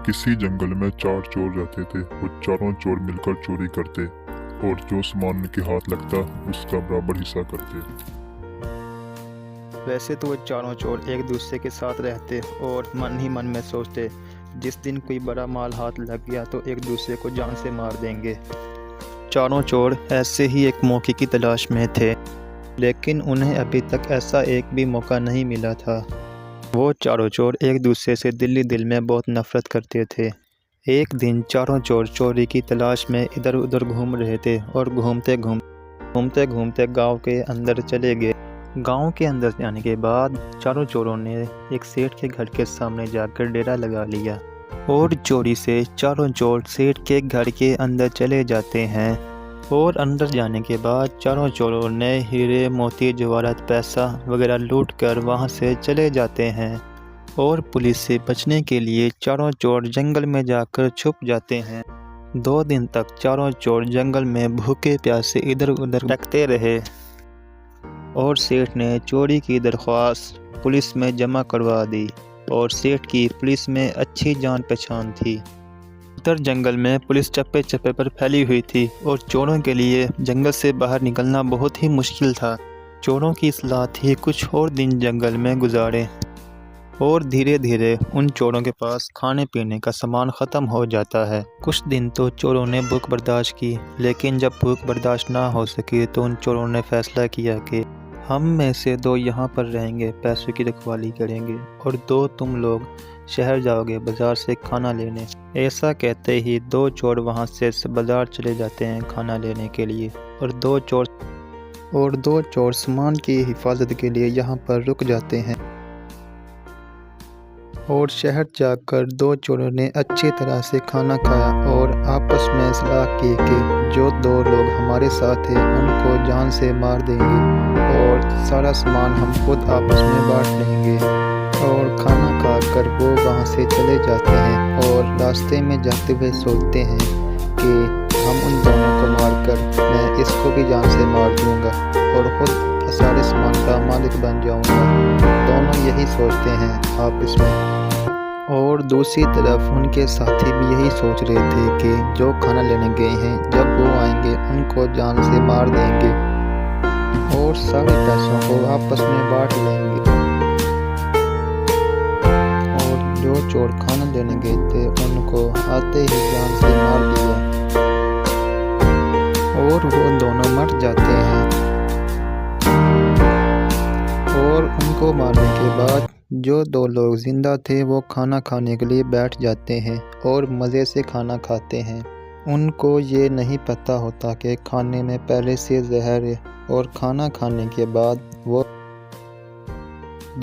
किसी जंगल में 4 चोर रहते थे। वो चारों चोर मिलकर चोरी करते और जो सामान उनके हाथ लगता उसका बराबर हिस्सा करते। वैसे तो वो चारों चोर एक दूसरे के साथ रहते और मन ही मन में सोचते, जिस दिन कोई बड़ा माल हाथ लग गया तो एक दूसरे को जान से मार देंगे। चारों चोर ऐसे ही एक मौके की तलाश में थे, लेकिन उन्हें अभी तक ऐसा एक भी मौका नहीं मिला था। वो चारों चोर एक दूसरे से दिल ही दिल में बहुत नफरत करते थे। एक दिन चारों चोर चोरी की तलाश में इधर उधर घूम रहे थे और घूमते घूमते गांव के अंदर चले गए। गांव के अंदर जाने के बाद चारों चोरों ने एक सेठ के घर के सामने जाकर डेरा लगा लिया और चोरी से चारों चोर सेठ के घर के अंदर चले जाते हैं। और अंदर जाने के बाद चारों चोरों ने हीरे मोती जवाहरात पैसा वगैरह लूट कर वहाँ से चले जाते हैं। और पुलिस से बचने के लिए चारों चोर जंगल में जाकर छुप जाते हैं। 2 दिन तक चारों चोर जंगल में भूखे प्यासे इधर उधर भटकते रहे और सेठ ने चोरी की दरख्वास्त पुलिस में जमा करवा दी। और सेठ की पुलिस में अच्छी जान पहचान थी। उधर जंगल में पुलिस चप्पे चप्पे पर फैली हुई थी और चोरों के लिए जंगल से बाहर निकलना बहुत ही मुश्किल था। चोरों की सलाह थी कुछ और दिन जंगल में गुजारें। और धीरे धीरे उन चोरों के पास खाने पीने का सामान ख़त्म हो जाता है। कुछ दिन तो चोरों ने भूख बर्दाश्त की, लेकिन जब भूख बर्दाश्त ना हो सकी तो उन चोरों ने फैसला किया कि हम में से 2 यहाँ पर रहेंगे, पैसों की रखवाली करेंगे और 2 तुम लोग शहर जाओगे बाज़ार से खाना लेने। ऐसा कहते ही 2 चोर वहाँ से बाज़ार चले जाते हैं खाना लेने के लिए। और 2 चोर सामान की हिफाजत के लिए यहाँ पर रुक जाते हैं। और शहर जाकर 2 चोरों ने अच्छी तरह से खाना खाया और आपस में सलाह की कि जो 2 लोग हमारे साथ हैं उनको जान से मार देंगे और सारा सामान हम खुद आपस में बांट लेंगे। और खाना खाकर वो वहाँ से चले जाते हैं और रास्ते में जाते हुए सोचते हैं कि हम उन दोनों को मारकर मैं इसको भी जान से मार दूँगा और खुद सारे सामान का मालिक बन जाऊँगा। दोनों यही सोचते हैं आपस में। और दूसरी तरफ उनके साथी भी यही सोच रहे थे कि जो खाना लेने गए हैं जब वो आएंगे उनको जान से मार देंगे और सारे पैसों को आपस में बांट लेंगे। और जो चोर खाना लेने गए थे उनको आते ही जान से मार दिया और वो दोनों मर जाते हैं। और उनको मारने के बाद जो 2 लोग जिंदा थे वो खाना खाने के लिए बैठ जाते हैं और मज़े से खाना खाते हैं। उनको ये नहीं पता होता कि खाने में पहले से जहर है और खाना खाने के बाद वो